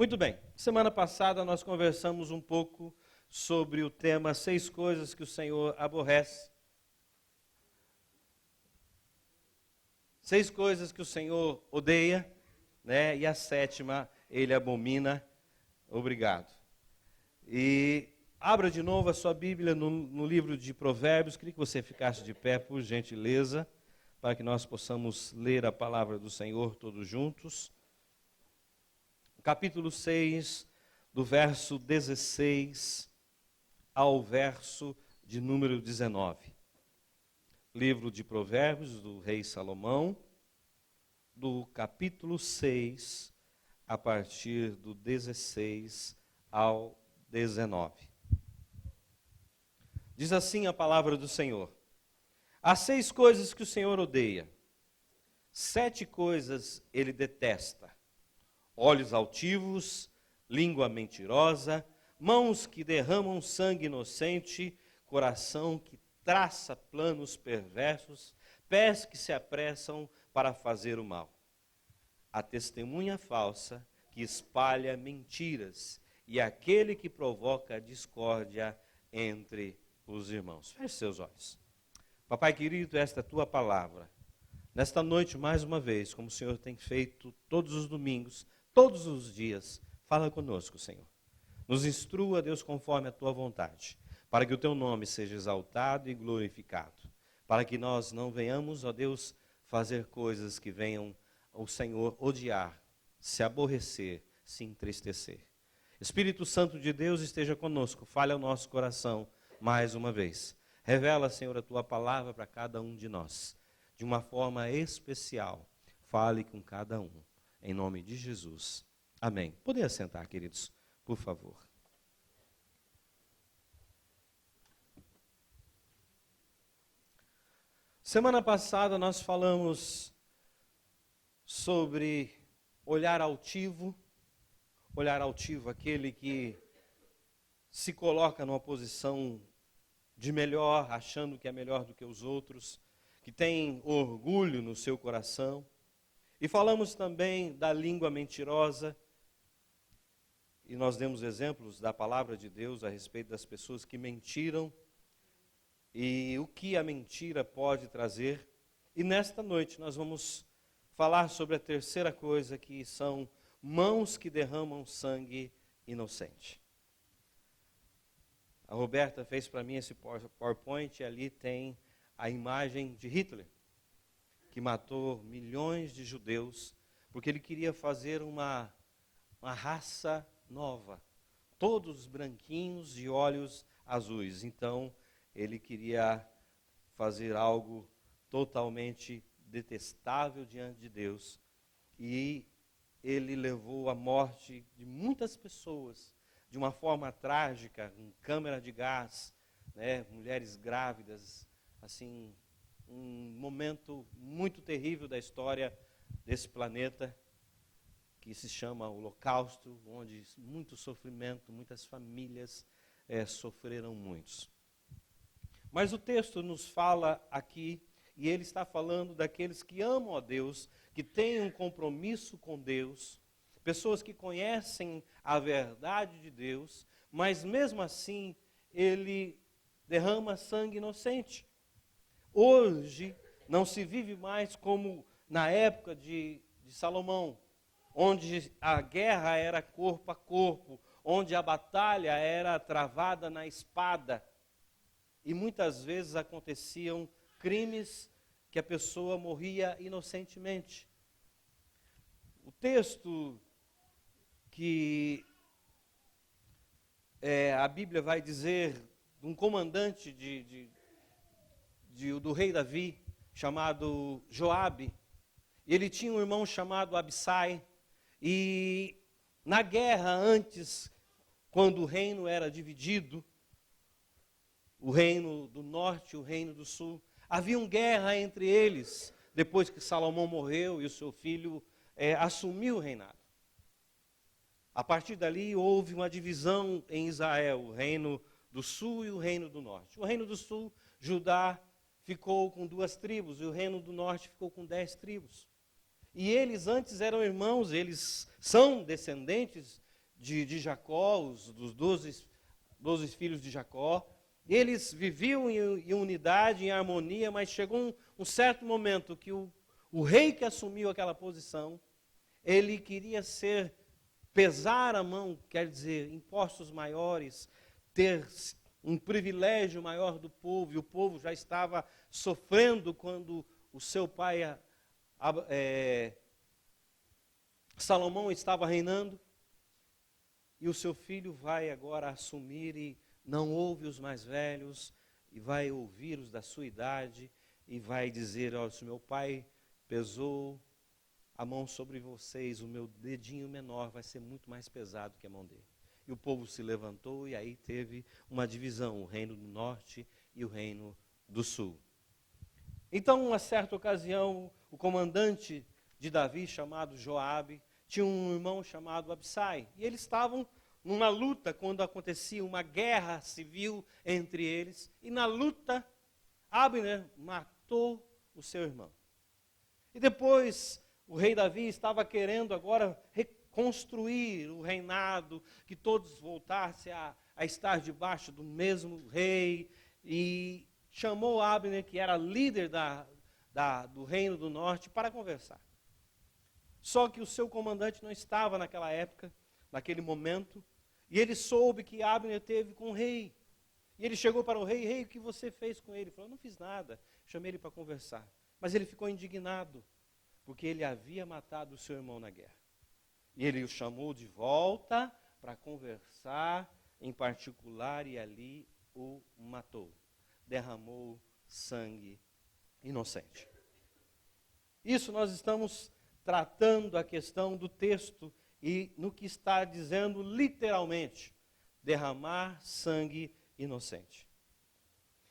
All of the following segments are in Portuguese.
Muito bem, semana passada nós conversamos um pouco sobre o tema 6 coisas que o Senhor aborrece. 6 coisas que o Senhor odeia, né? E a 7ª, Ele abomina. Obrigado. E abra de novo a sua Bíblia no livro de Provérbios. Queria que você ficasse de pé, por gentileza, para que nós possamos ler a palavra do Senhor todos juntos. Capítulo 6, do verso 16 ao verso de número 19. Livro de Provérbios do rei Salomão, do capítulo 6, a partir do 16 ao 19. Diz assim a palavra do Senhor: há 6 coisas que o Senhor odeia, 7 coisas ele detesta: olhos altivos, língua mentirosa, mãos que derramam sangue inocente, coração que traça planos perversos, pés que se apressam para fazer o mal. A testemunha falsa que espalha mentiras e aquele que provoca discórdia entre os irmãos. Feche seus olhos. Papai querido, esta é a tua palavra. Nesta noite, mais uma vez, como o Senhor tem feito todos os domingos, todos os dias, fala conosco, Senhor. Nos instrua, Deus, conforme a tua vontade, para que o teu nome seja exaltado e glorificado, para que nós não venhamos, ó Deus, fazer coisas que venham o Senhor odiar, se aborrecer, se entristecer. Espírito Santo de Deus esteja conosco, fale ao nosso coração mais uma vez. Revela, Senhor, a tua palavra para cada um de nós, de uma forma especial. Fale com cada um. Em nome de Jesus. Amém. Podem assentar, queridos, por favor. Semana passada nós falamos sobre olhar altivo, aquele que se coloca numa posição de melhor, achando que é melhor do que os outros, que tem orgulho no seu coração. E falamos também da língua mentirosa, e nós demos exemplos da palavra de Deus a respeito das pessoas que mentiram e o que a mentira pode trazer. E nesta noite nós vamos falar sobre a terceira coisa, que são mãos que derramam sangue inocente. A Roberta fez para mim esse PowerPoint e ali tem a imagem de Hitler, que matou milhões de judeus, porque ele queria fazer uma raça nova, todos branquinhos de olhos azuis. Então, ele queria fazer algo totalmente detestável diante de Deus, e ele levou à morte de muitas pessoas, de uma forma trágica, com câmara de gás, né, mulheres grávidas, assim, um momento muito terrível da história desse planeta, que se chama Holocausto, onde muito sofrimento, muitas famílias sofreram muitos. Mas o texto nos fala aqui, e ele está falando daqueles que amam a Deus, que têm um compromisso com Deus, pessoas que conhecem a verdade de Deus, mas mesmo assim ele derrama sangue inocente. Hoje não se vive mais como na época de Salomão, onde a guerra era corpo a corpo, onde a batalha era travada na espada, e muitas vezes aconteciam crimes que a pessoa morria inocentemente. O texto que a Bíblia vai dizer de um comandante do rei Davi, chamado Joabe. Ele tinha um irmão chamado Abissai, e na guerra antes, quando o reino era dividido, o reino do norte e o reino do sul, havia uma guerra entre eles, depois que Salomão morreu e o seu filho assumiu o reinado. A partir dali houve uma divisão em Israel, o reino do sul e o reino do norte. O reino do sul, Judá, ficou com 2 tribos, e o reino do norte ficou com 10 tribos. E eles antes eram irmãos, eles são descendentes de Jacó, dos 12 filhos de Jacó. Eles viviam em unidade, em harmonia, mas chegou um certo momento que o rei que assumiu aquela posição, ele queria pesar a mão, quer dizer, impostos maiores, ter um privilégio maior do povo, e o povo já estava sofrendo quando o seu pai, Salomão, estava reinando, e o seu filho vai agora assumir e não ouve os mais velhos, e vai ouvir os da sua idade, e vai dizer: olha, se meu pai pesou a mão sobre vocês, o meu dedinho menor vai ser muito mais pesado que a mão dele. E o povo se levantou, e aí teve uma divisão, o reino do norte e o reino do sul. Então, uma certa ocasião, o comandante de Davi, chamado Joabe, tinha um irmão chamado Absai, e eles estavam numa luta quando acontecia uma guerra civil entre eles, e na luta, Abner matou o seu irmão. E depois, o rei Davi estava querendo agora reconstruir o reinado, que todos voltassem a estar debaixo do mesmo rei, e chamou Abner, que era líder do reino do norte, para conversar. Só que o seu comandante não estava naquela época, naquele momento, e ele soube que Abner teve com o rei. E ele chegou para o rei: rei, o que você fez com ele? Ele falou: não fiz nada, chamei ele para conversar. Mas ele ficou indignado, porque ele havia matado o seu irmão na guerra. E ele o chamou de volta para conversar em particular, e ali o matou. Derramou sangue inocente. Isso nós estamos tratando a questão do texto, e no que está dizendo literalmente, derramar sangue inocente.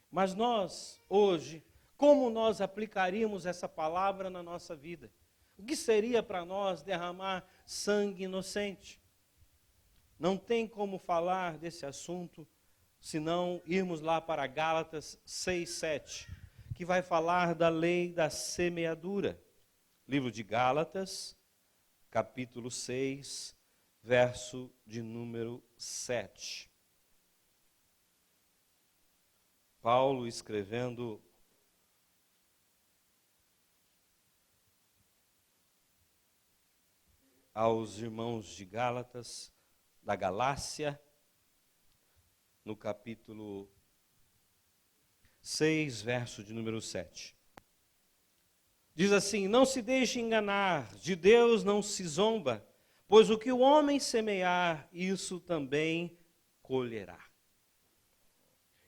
Mas nós, hoje, como nós aplicaríamos essa palavra na nossa vida? O que seria para nós derramar sangue inocente? Não tem como falar desse assunto se não irmos lá para Gálatas 6:7, que vai falar da lei da semeadura. Livro de Gálatas, capítulo 6, verso de número 7. Paulo escrevendo aos irmãos de Gálatas, da Galácia, no capítulo 6, verso de número 7. Diz assim: não se deixe enganar, de Deus não se zomba, pois o que o homem semear, isso também colherá.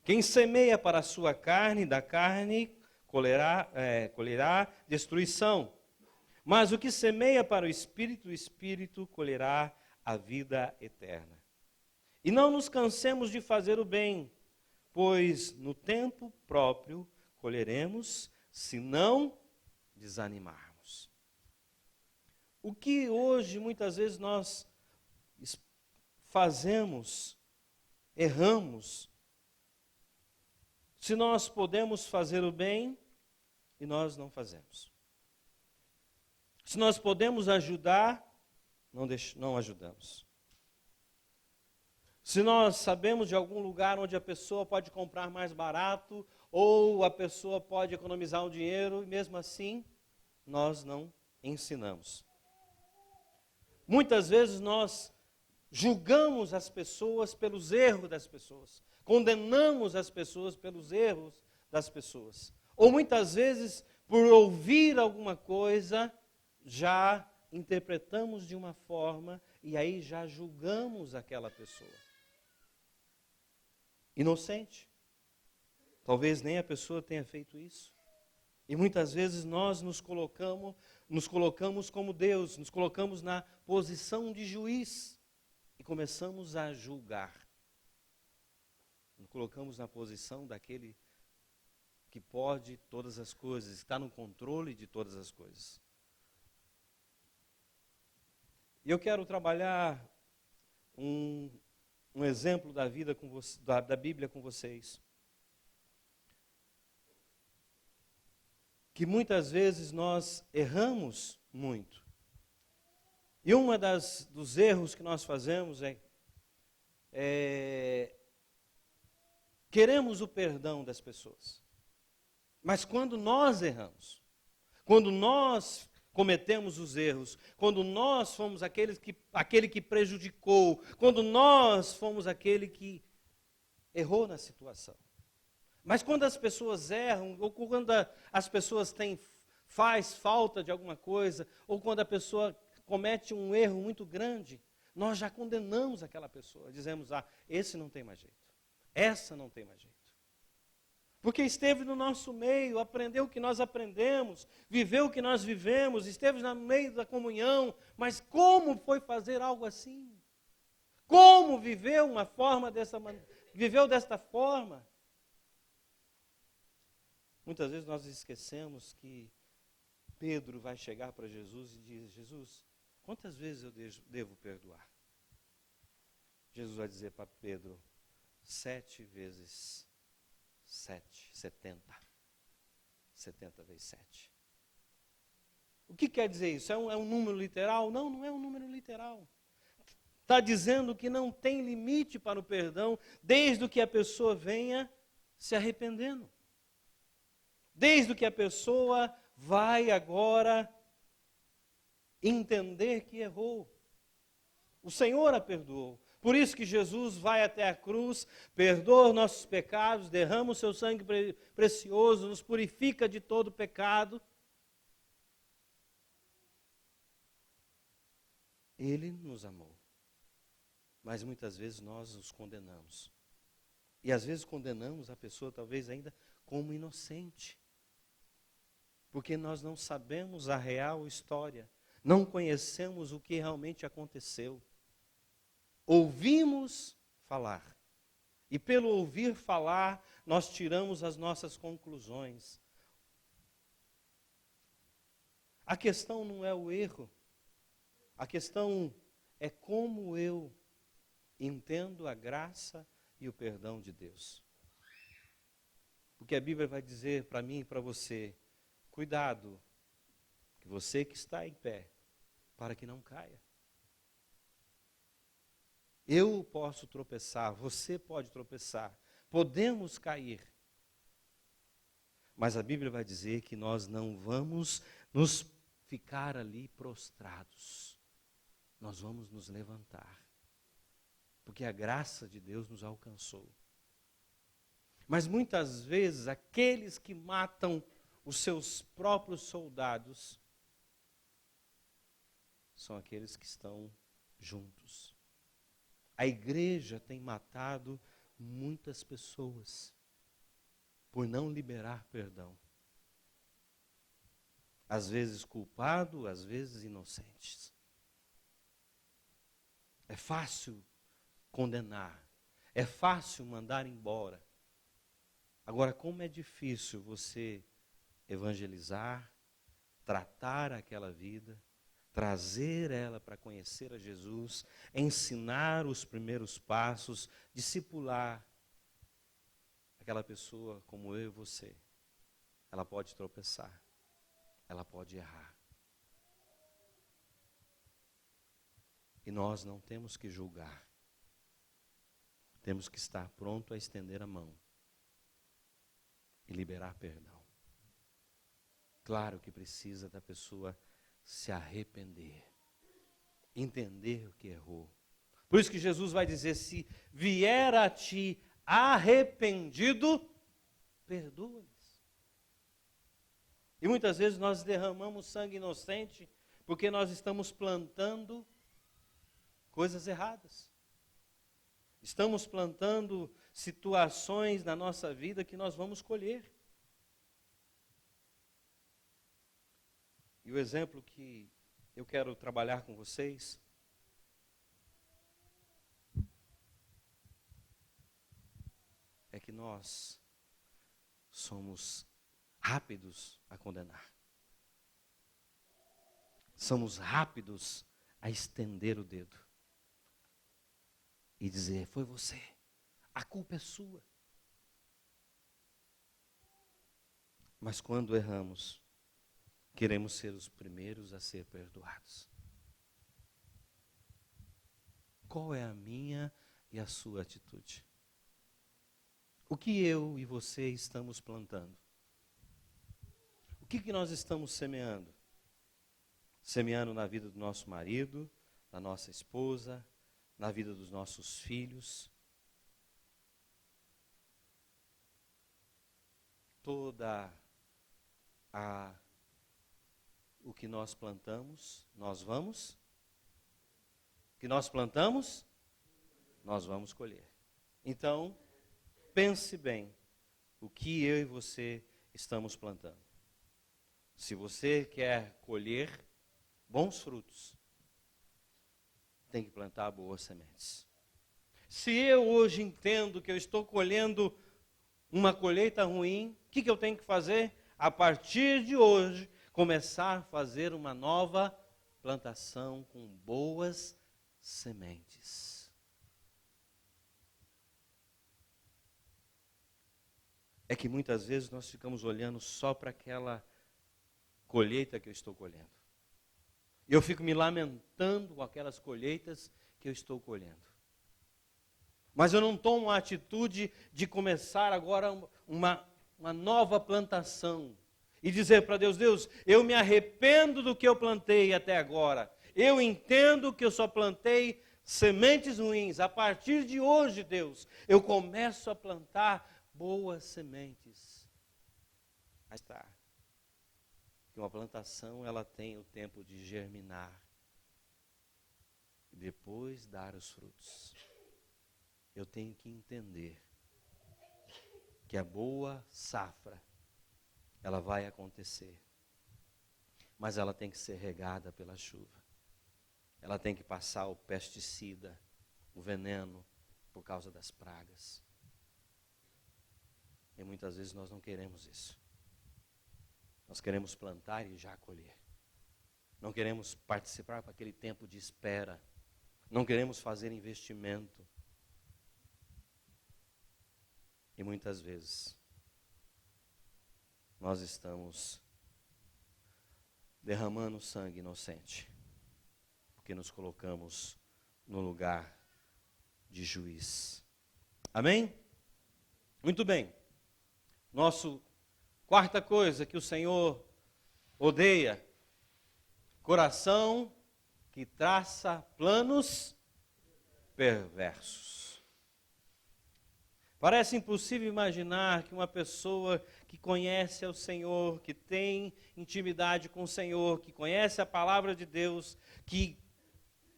Quem semeia para a sua carne, da carne colherá destruição. Mas o que semeia para o Espírito colherá a vida eterna. E não nos cansemos de fazer o bem, pois no tempo próprio colheremos, se não desanimarmos. O que hoje muitas vezes nós fazemos, erramos, se nós podemos fazer o bem e nós não fazemos. Se nós podemos ajudar, não ajudamos. Se nós sabemos de algum lugar onde a pessoa pode comprar mais barato, ou a pessoa pode economizar um dinheiro, e mesmo assim, nós não ensinamos. Muitas vezes nós julgamos as pessoas pelos erros das pessoas, condenamos as pessoas pelos erros das pessoas. Ou muitas vezes, por ouvir alguma coisa, já interpretamos de uma forma e aí já julgamos aquela pessoa. Inocente. Talvez nem a pessoa tenha feito isso. E muitas vezes nós nos colocamos como Deus, nos colocamos na posição de juiz e começamos a julgar. Nos colocamos na posição daquele que pode todas as coisas, está no controle de todas as coisas. E eu quero trabalhar um exemplo da vida da Bíblia com vocês. Que muitas vezes nós erramos muito. E dos erros que nós fazemos queremos o perdão das pessoas. Mas quando nós erramos, quando nós cometemos os erros, quando nós fomos aquele que prejudicou, quando nós fomos aquele que errou na situação. Mas quando as pessoas erram, ou quando as pessoas faz falta de alguma coisa, ou quando a pessoa comete um erro muito grande, nós já condenamos aquela pessoa, dizemos, esse não tem mais jeito, essa não tem mais jeito. Porque esteve no nosso meio, aprendeu o que nós aprendemos, viveu o que nós vivemos, esteve no meio da comunhão, mas como foi fazer algo assim? Como viveu viveu desta forma? Muitas vezes nós esquecemos que Pedro vai chegar para Jesus e diz, Jesus, quantas vezes eu devo perdoar? Jesus vai dizer para Pedro, 7 vezes 7, 70. 70 vezes 7. O que quer dizer isso? É um número literal? Não, não é um número literal. Está dizendo que não tem limite para o perdão, desde que a pessoa venha se arrependendo. Desde que a pessoa vai agora entender que errou. O Senhor a perdoou. Por isso que Jesus vai até a cruz, perdoa os nossos pecados, derrama o seu sangue precioso, nos purifica de todo pecado. Ele nos amou. Mas muitas vezes nós os condenamos. E às vezes condenamos a pessoa talvez ainda como inocente. Porque nós não sabemos a real história. Não conhecemos o que realmente aconteceu. Ouvimos falar. E pelo ouvir falar, nós tiramos as nossas conclusões. A questão não é o erro. A questão é como eu entendo a graça e o perdão de Deus. Porque a Bíblia vai dizer para mim e para você, cuidado, que você que está em pé, para que não caia. Eu posso tropeçar, você pode tropeçar, podemos cair. Mas a Bíblia vai dizer que nós não vamos nos ficar ali prostrados. Nós vamos nos levantar. Porque a graça de Deus nos alcançou. Mas muitas vezes aqueles que matam os seus próprios soldados são aqueles que estão juntos. A igreja tem matado muitas pessoas por não liberar perdão. Às vezes culpado, às vezes inocentes. É fácil condenar, é fácil mandar embora. Agora, como é difícil você evangelizar, tratar aquela vida, trazer ela para conhecer a Jesus, ensinar os primeiros passos, discipular aquela pessoa como eu e você. Ela pode tropeçar, ela pode errar. E nós não temos que julgar. Temos que estar pronto a estender a mão e liberar perdão. Claro que precisa da pessoa se arrepender, entender o que errou. Por isso que Jesus vai dizer, se vier a ti arrependido, perdoa-lhes. E muitas vezes nós derramamos sangue inocente porque nós estamos plantando coisas erradas. Estamos plantando situações na nossa vida que nós vamos colher. E o exemplo que eu quero trabalhar com vocês é que nós somos rápidos a condenar. Somos rápidos a estender o dedo e dizer, foi você, a culpa é sua. Mas quando erramos, queremos ser os primeiros a ser perdoados. qual é a minha e a sua atitude? O que eu e você estamos plantando? O que nós estamos semeando? Semeando na vida do nosso marido, da nossa esposa, na vida dos nossos filhos. O que nós plantamos, nós vamos. O que nós plantamos, nós vamos colher. Então, pense bem o que eu e você estamos plantando. Se você quer colher bons frutos, tem que plantar boas sementes. Se eu hoje entendo que eu estou colhendo uma colheita ruim, o que eu tenho que fazer? A partir de hoje, começar a fazer uma nova plantação com boas sementes. É que muitas vezes nós ficamos olhando só para aquela colheita que eu estou colhendo. E eu fico me lamentando com aquelas colheitas que eu estou colhendo. Mas eu não tomo a atitude de começar agora uma nova plantação. E dizer para Deus, Deus, eu me arrependo do que eu plantei até agora. Eu entendo que eu só plantei sementes ruins. A partir de hoje, Deus, eu começo a plantar boas sementes. Aí está. Que uma plantação, ela tem o tempo de germinar e depois dar os frutos. Eu tenho que entender que a boa safra, ela vai acontecer, mas ela tem que ser regada pela chuva. Ela tem que passar o pesticida, o veneno, por causa das pragas. E muitas vezes nós não queremos isso. Nós queremos plantar e já colher. Não queremos participar para aquele tempo de espera. Não queremos fazer investimento. E muitas vezes nós estamos derramando sangue inocente, porque nos colocamos no lugar de juiz. Amém? Muito bem. Quarta coisa que o Senhor odeia: coração que traça planos perversos. Parece impossível imaginar que uma pessoa que conhece ao Senhor, que tem intimidade com o Senhor, que conhece a palavra de Deus, que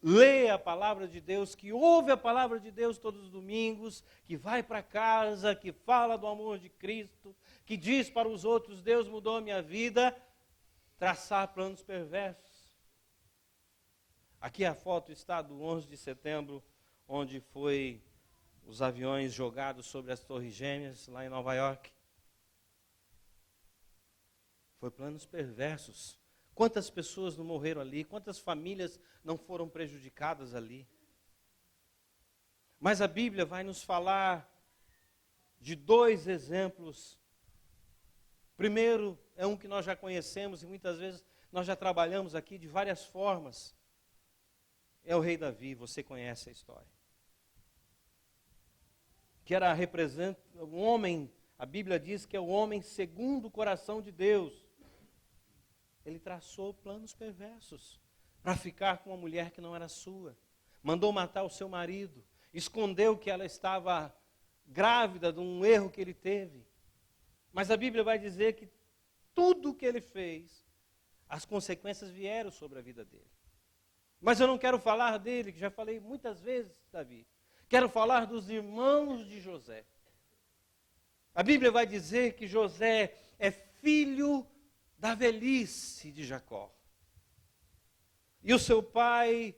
lê a palavra de Deus, que ouve a palavra de Deus todos os domingos, que vai para casa, que fala do amor de Cristo, que diz para os outros, Deus mudou a minha vida, traçar planos perversos. Aqui a foto está do 11 de setembro, onde foi os aviões jogados sobre as Torres Gêmeas, lá em Nova York. Foi planos perversos. Quantas pessoas não morreram ali? Quantas famílias não foram prejudicadas ali? Mas a Bíblia vai nos falar de dois exemplos. Primeiro, é um que nós já conhecemos e muitas vezes nós já trabalhamos aqui de várias formas. É o rei Davi, você conhece a história. Que representa um homem, a Bíblia diz que é o homem segundo o coração de Deus. Ele traçou planos perversos para ficar com uma mulher que não era sua. Mandou matar o seu marido, escondeu que ela estava grávida de um erro que ele teve. Mas a Bíblia vai dizer que tudo o que ele fez, as consequências vieram sobre a vida dele. Mas eu não quero falar dele, que já falei muitas vezes, Davi. Quero falar dos irmãos de José. A Bíblia vai dizer que José é filho da velhice de Jacó. E o seu pai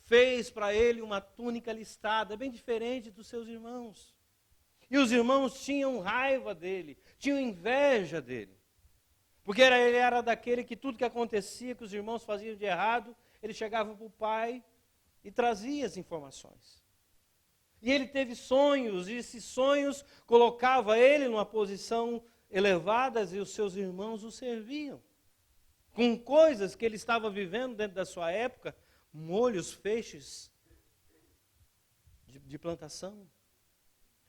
fez para ele uma túnica listada, bem diferente dos seus irmãos. E os irmãos tinham raiva dele, tinham inveja dele. Porque ele era daquele que tudo que acontecia, que os irmãos faziam de errado, ele chegava para o pai e trazia as informações. E ele teve sonhos, e esses sonhos colocava ele numa posição elevada e os seus irmãos o serviam. Com coisas que ele estava vivendo dentro da sua época, molhos, feixes, de plantação.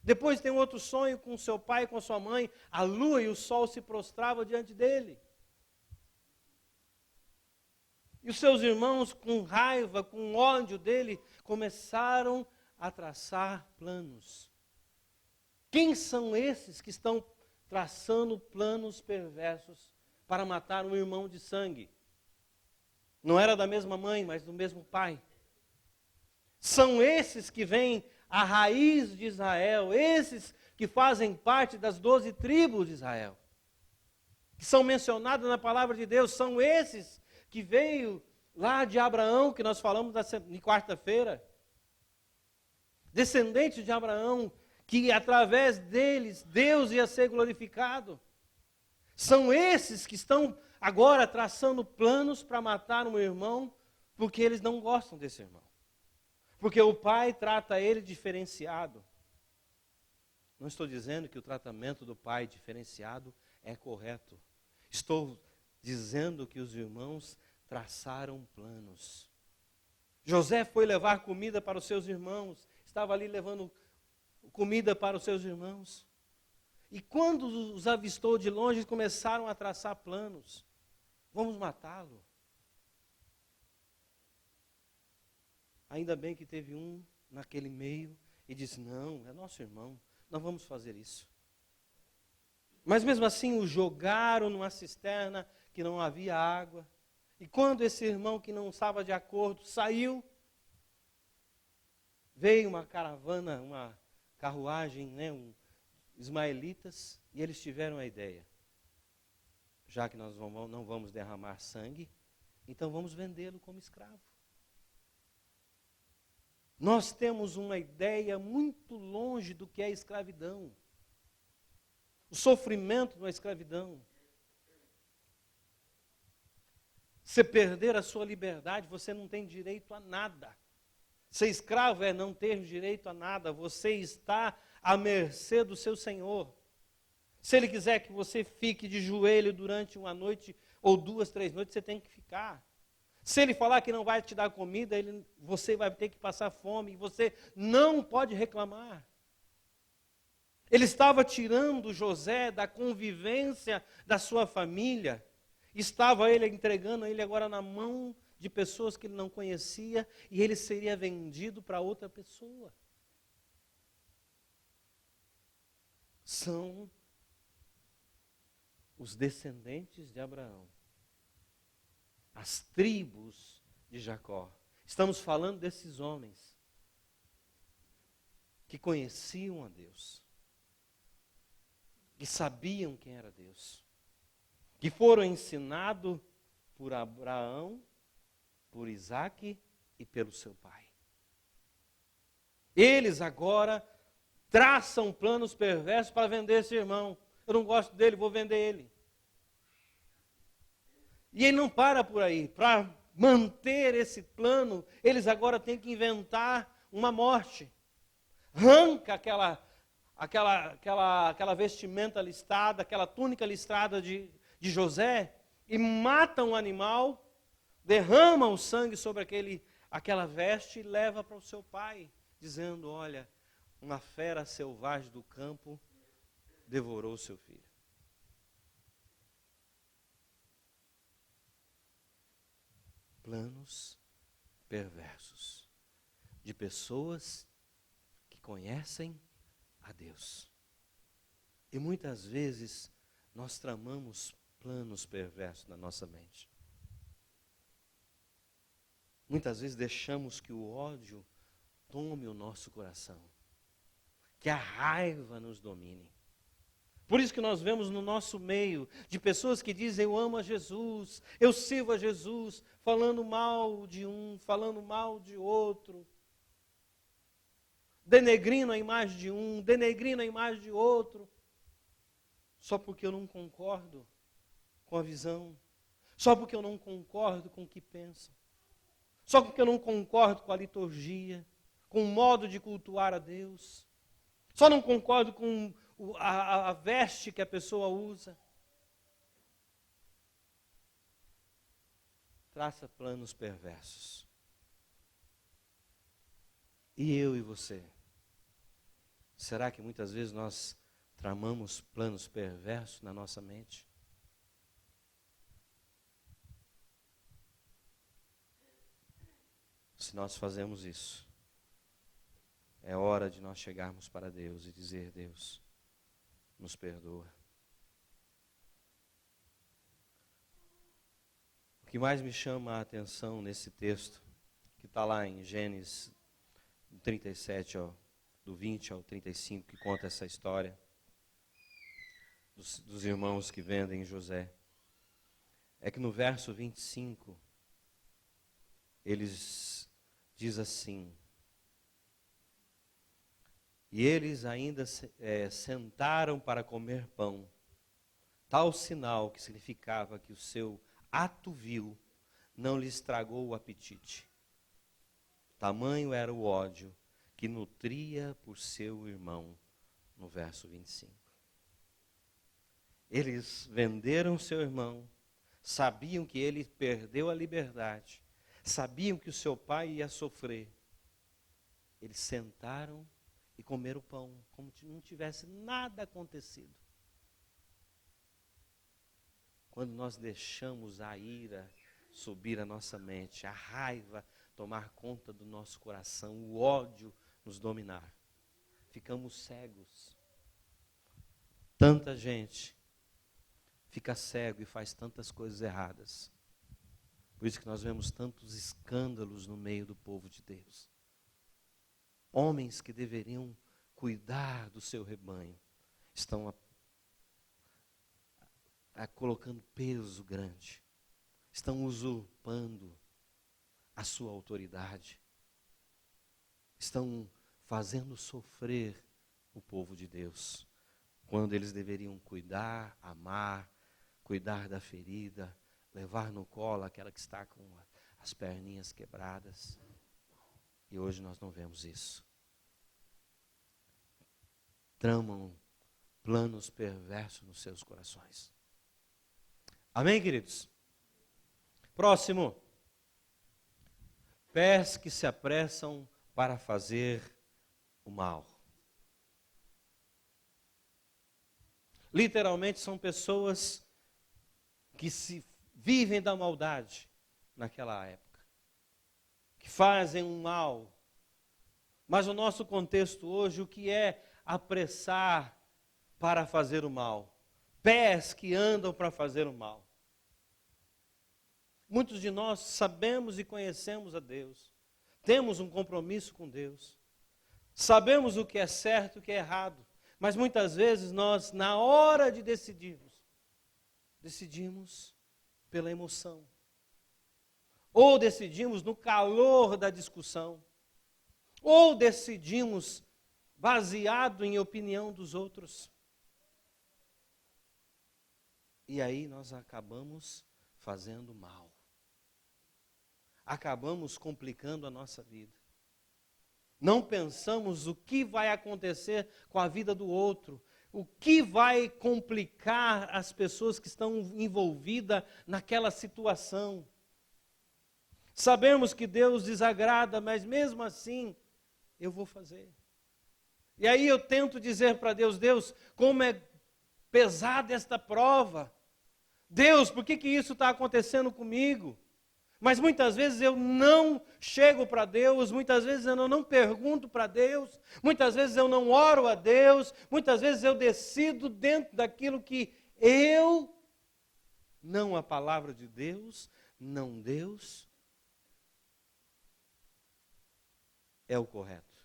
Depois tem outro sonho com seu pai e com sua mãe. A lua e o sol se prostravam diante dele. E os seus irmãos, com raiva, com ódio dele, começaram a traçar planos. Quem são esses que estão traçando planos perversos para matar um irmão de sangue? Não era da mesma mãe, mas do mesmo pai. São esses que vêm a raiz de Israel, esses que fazem parte das 12 tribos de Israel, que são mencionados na palavra de Deus, são esses que veio lá de Abraão, que nós falamos de quarta-feira, descendentes de Abraão, que através deles Deus ia ser glorificado. São esses que estão agora traçando planos para matar um irmão, porque eles não gostam desse irmão. Porque o pai trata ele diferenciado. Não estou dizendo que o tratamento do pai diferenciado é correto. Estou dizendo que os irmãos traçaram planos. José foi levar comida para os seus irmãos. Estava ali levando comida para os seus irmãos. E quando os avistou de longe, começaram a traçar planos. Vamos matá-lo. Ainda bem que teve um naquele meio e disse, não, é nosso irmão, não vamos fazer isso. Mas mesmo assim o jogaram numa cisterna que não havia água. E quando esse irmão que não estava de acordo saiu, veio uma caravana, uma carruagem, ismaelitas, e eles tiveram a ideia. Já que nós não vamos derramar sangue, então vamos vendê-lo como escravo. Nós temos uma ideia muito longe do que é escravidão. O sofrimento da escravidão. Você perder a sua liberdade, você não tem direito a nada. Ser escravo é não ter direito a nada. Você está à mercê do seu Senhor. Se Ele quiser que você fique de joelho durante uma noite, ou 2, 3 noites, você tem que ficar. Se Ele falar que não vai te dar comida, você vai ter que passar fome, e você não pode reclamar. Ele estava tirando José da convivência da sua família, estava ele entregando ele agora na mão de pessoas que ele não conhecia, e ele seria vendido para outra pessoa. São os descendentes de Abraão, as tribos de Jacó. Estamos falando desses homens que conheciam a Deus, que sabiam quem era Deus, que foram ensinados por Abraão, por Isaque e pelo seu pai. Eles agora traçam planos perversos para vender esse irmão. Eu não gosto dele, vou vender ele. E ele não para por aí. Para manter esse plano, eles agora têm que inventar uma morte. Arranca aquela vestimenta listada, aquela túnica listrada de José, e mata um animal, derrama o sangue sobre aquela veste e leva para o seu pai, dizendo, olha, uma fera selvagem do campo devorou o seu filho. Planos perversos de pessoas que conhecem a Deus. E muitas vezes nós tramamos planos perversos na nossa mente. Muitas vezes deixamos que o ódio tome o nosso coração, que a raiva nos domine. Por isso que nós vemos no nosso meio de pessoas que dizem, eu amo a Jesus, eu sirvo a Jesus, falando mal de um, falando mal de outro, denegrindo a imagem de um, denegrindo a imagem de outro, só porque eu não concordo com a visão, só porque eu não concordo com o que pensam, só porque eu não concordo com a liturgia, com o modo de cultuar a Deus, só não concordo com a veste que a pessoa usa. Traça planos perversos. E eu e você Será que muitas vezes nós tramamos planos perversos na nossa mente? Se nós fazemos isso, é hora de nós chegarmos para Deus e dizer: Deus, nos perdoa. O que mais me chama a atenção nesse texto, que está lá em Gênesis 37, do 20 ao 35, que conta essa história dos irmãos que vendem José, é que no verso 25, eles diz assim: e eles ainda sentaram para comer pão, tal sinal que significava que o seu ato vil não lhe estragou o apetite. Tamanho era o ódio que nutria por seu irmão, no verso 25. Eles venderam seu irmão, sabiam que ele perdeu a liberdade, sabiam que o seu pai ia sofrer. Eles sentaram e comeram pão, como se não tivesse nada acontecido. Quando nós deixamos a ira subir a nossa mente, a raiva tomar conta do nosso coração, o ódio nos dominar, ficamos cegos. Tanta gente fica cego e faz tantas coisas erradas. Por isso que nós vemos tantos escândalos no meio do povo de Deus. Homens que deveriam cuidar do seu rebanho estão colocando peso grande, estão usurpando a sua autoridade, estão fazendo sofrer o povo de Deus, quando eles deveriam cuidar, amar, cuidar da ferida, levar no colo aquela que está com as perninhas quebradas. E hoje nós não vemos isso. Tramam planos perversos nos seus corações. Amém, queridos? Próximo. Pés que se apressam para fazer o mal. Literalmente são pessoas que se vivem da maldade naquela época, que fazem um mal. Mas o nosso contexto hoje, o que é apressar para fazer o mal? Pés que andam para fazer o mal. Muitos de nós sabemos e conhecemos a Deus, temos um compromisso com Deus, sabemos o que é certo e o que é errado, mas muitas vezes nós, na hora de decidimos pela emoção, ou decidimos no calor da discussão, ou decidimos baseado em opinião dos outros. E aí nós acabamos fazendo mal. Acabamos complicando a nossa vida. Não pensamos o que vai acontecer com a vida do outro, o que vai complicar as pessoas que estão envolvidas naquela situação. Sabemos que Deus desagrada, mas mesmo assim, eu vou fazer. E aí eu tento dizer para Deus: Deus, como é pesada esta prova. Deus, por que isso está acontecendo comigo? Mas muitas vezes eu não chego para Deus, muitas vezes eu não pergunto para Deus, muitas vezes eu não oro a Deus, muitas vezes eu decido dentro daquilo que não a palavra de Deus, não Deus, é o correto.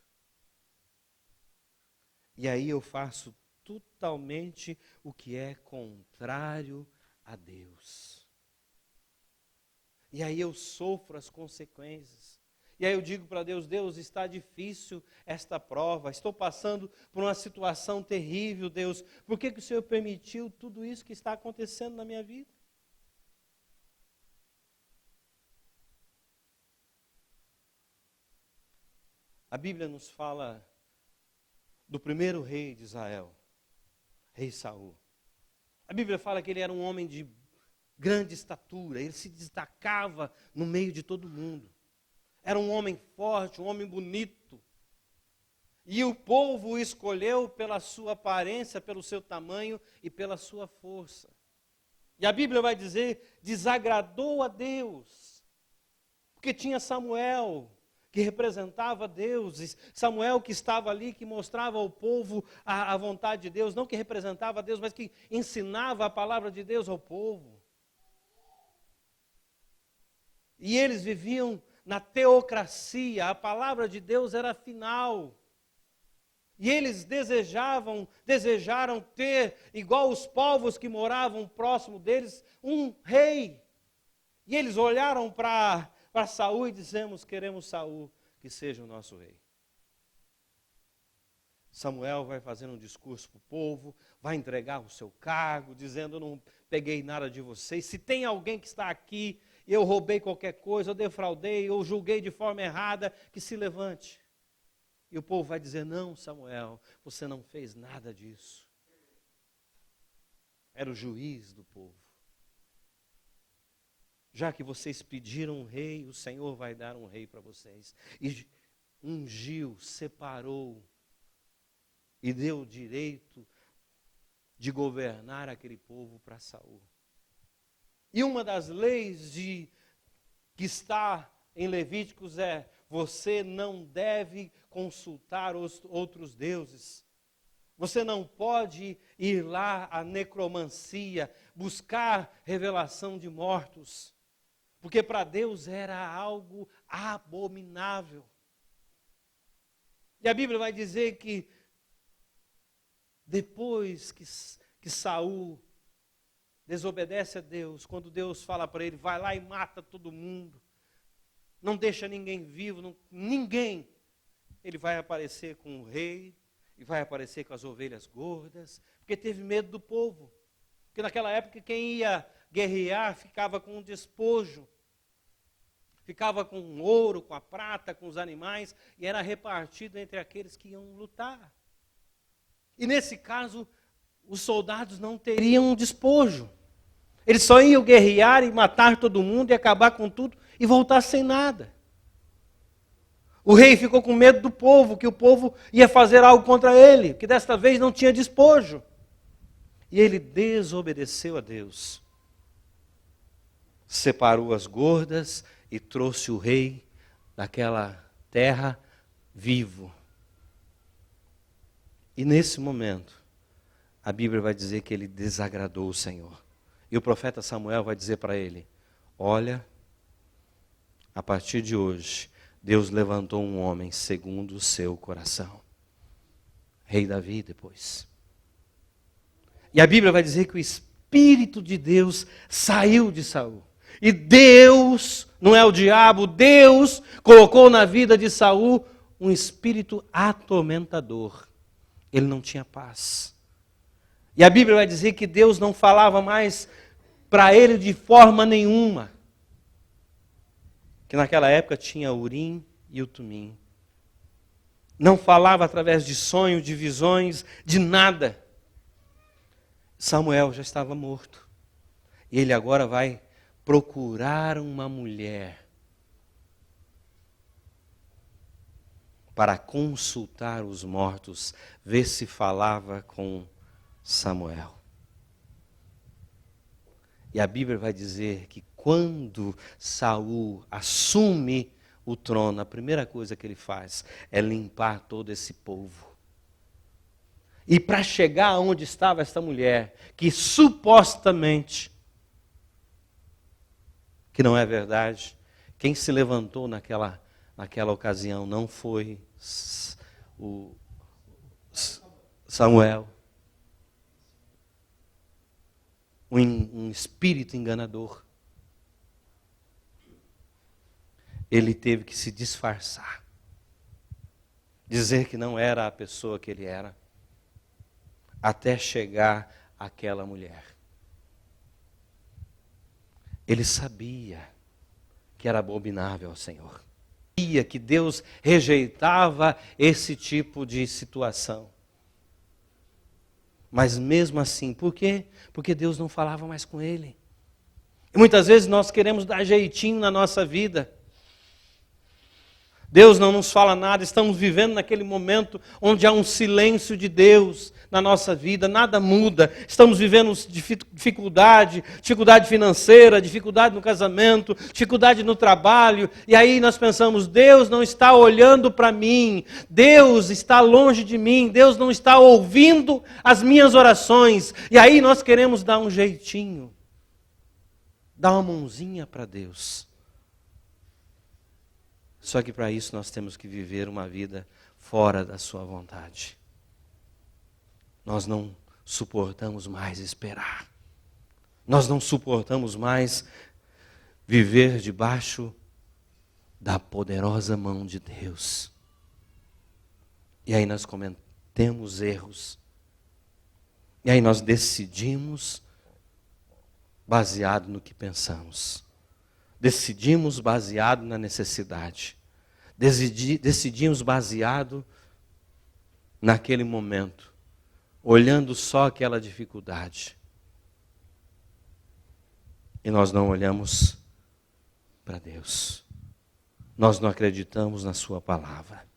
E aí eu faço totalmente o que é contrário a Deus. E aí eu sofro as consequências. E aí eu digo para Deus: Deus, está difícil esta prova, estou passando por uma situação terrível, Deus. Por que o Senhor permitiu tudo isso que está acontecendo na minha vida? A Bíblia nos fala do primeiro rei de Israel, rei Saul. A Bíblia fala que ele era um homem de grande estatura, ele se destacava no meio de todo mundo. Era um homem forte, um homem bonito. E o povo o escolheu pela sua aparência, pelo seu tamanho e pela sua força. E a Bíblia vai dizer, desagradou a Deus. Porque tinha Samuel, que representava Deus. Samuel que estava ali, que mostrava ao povo a vontade de Deus. Não que representava Deus, mas que ensinava a palavra de Deus ao povo. E eles viviam na teocracia, a palavra de Deus era final. E eles desejaram ter, igual os povos que moravam próximo deles, um rei. E eles olharam para Saul e dissemos, queremos Saul, que seja o nosso rei. Samuel vai fazendo um discurso para o povo, vai entregar o seu cargo, dizendo, eu não peguei nada de vocês. Se tem alguém que está aqui, eu roubei qualquer coisa, eu defraudei, eu julguei de forma errada, que se levante. E o povo vai dizer, não, Samuel, você não fez nada disso. Era o juiz do povo. Já que vocês pediram um rei, o Senhor vai dar um rei para vocês. E ungiu, separou e deu o direito de governar aquele povo para Saul. E uma das leis que está em Levíticos é, você não deve consultar os outros deuses. Você não pode ir lá à necromancia, buscar revelação de mortos. Porque para Deus era algo abominável. E a Bíblia vai dizer que depois que Saul desobedece a Deus, quando Deus fala para ele, vai lá e mata todo mundo, não deixa ninguém vivo, ninguém, ele vai aparecer com o rei, e vai aparecer com as ovelhas gordas, porque teve medo do povo. Porque naquela época quem ia guerrear ficava com um despojo, ficava com o ouro, com a prata, com os animais, e era repartido entre aqueles que iam lutar. E nesse caso, os soldados não teriam um despojo. Eles só iam guerrear e matar todo mundo e acabar com tudo e voltar sem nada. O rei ficou com medo do povo, que o povo ia fazer algo contra ele, que desta vez não tinha despojo. E ele desobedeceu a Deus. Separou as gordas e trouxe o rei daquela terra vivo. E nesse momento, a Bíblia vai dizer que ele desagradou o Senhor. E o profeta Samuel vai dizer para ele, olha, a partir de hoje, Deus levantou um homem segundo o seu coração. Rei Davi depois. E a Bíblia vai dizer que o Espírito de Deus saiu de Saul. E Deus, não é o diabo, Deus colocou na vida de Saul um espírito atormentador. Ele não tinha paz. E a Bíblia vai dizer que Deus não falava mais para ele de forma nenhuma. Que naquela época tinha o Urim e o Tumim. Não falava através de sonhos, de visões, de nada. Samuel já estava morto. E ele agora vai procurar uma mulher para consultar os mortos, ver se falava com Samuel. E a Bíblia vai dizer que quando Saul assume o trono, a primeira coisa que ele faz é limpar todo esse povo. E para chegar onde estava esta mulher, que supostamente, que não é verdade, quem se levantou naquela ocasião não foi o Samuel, um espírito enganador. Ele teve que se disfarçar, dizer que não era a pessoa que ele era, até chegar àquela mulher. Ele sabia que era abominável ao Senhor. Sabia que Deus rejeitava esse tipo de situação. Mas mesmo assim, por quê? Porque Deus não falava mais com ele. E muitas vezes nós queremos dar jeitinho na nossa vida. Deus não nos fala nada, estamos vivendo naquele momento onde há um silêncio de Deus na nossa vida, nada muda, estamos vivendo dificuldade financeira, dificuldade no casamento, dificuldade no trabalho, e aí nós pensamos, Deus não está olhando para mim, Deus está longe de mim, Deus não está ouvindo as minhas orações, e aí nós queremos dar um jeitinho, dar uma mãozinha para Deus. Só que para isso nós temos que viver uma vida fora da sua vontade. Nós não suportamos mais esperar. Nós não suportamos mais viver debaixo da poderosa mão de Deus. E aí nós cometemos erros. E aí nós decidimos baseado no que pensamos. Decidimos baseado na necessidade. Decidimos baseado naquele momento, olhando só aquela dificuldade. E nós não olhamos para Deus. Nós não acreditamos na sua palavra.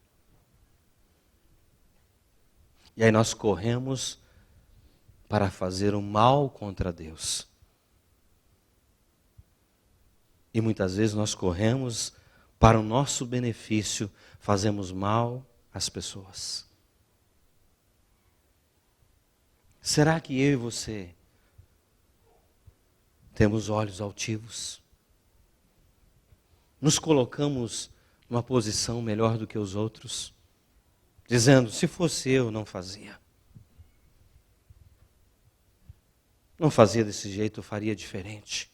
E aí nós corremos para fazer o mal contra Deus. E muitas vezes nós corremos para o nosso benefício, fazemos mal às pessoas. Será que eu e você temos olhos altivos? Nos colocamos numa posição melhor do que os outros, dizendo, se fosse eu, não fazia. Não fazia desse jeito, eu faria diferente.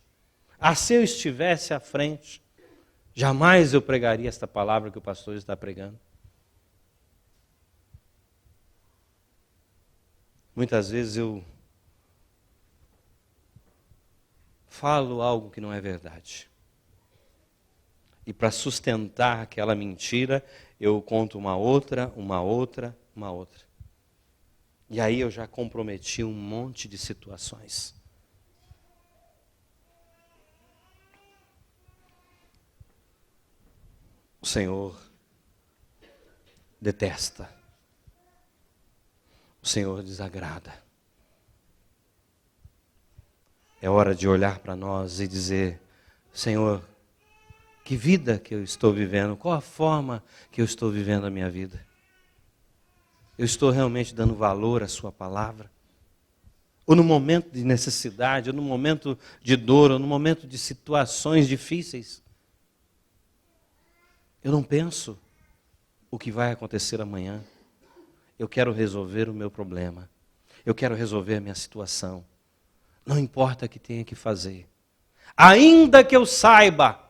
Ah, se eu estivesse à frente, jamais eu pregaria esta palavra que o pastor está pregando. Muitas vezes eu falo algo que não é verdade. E para sustentar aquela mentira, eu conto uma outra. E aí eu já comprometi um monte de situações. O Senhor detesta. O Senhor desagrada. É hora de olhar para nós e dizer, Senhor, que vida que eu estou vivendo? Qual a forma que eu estou vivendo a minha vida? Eu estou realmente dando valor à sua palavra? Ou no momento de necessidade, ou no momento de dor, ou no momento de situações difíceis, eu não penso o que vai acontecer amanhã. Eu quero resolver o meu problema. Eu quero resolver a minha situação. Não importa o que tenha que fazer. Ainda que eu saiba,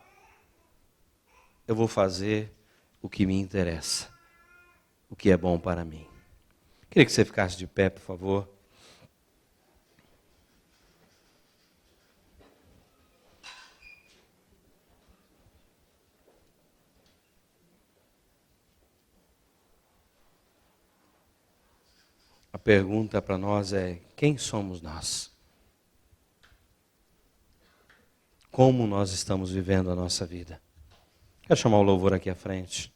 eu vou fazer o que me interessa. O que é bom para mim. Queria que você ficasse de pé, por favor. A pergunta para nós é, quem somos nós? Como nós estamos vivendo a nossa vida? Quero chamar o louvor aqui à frente.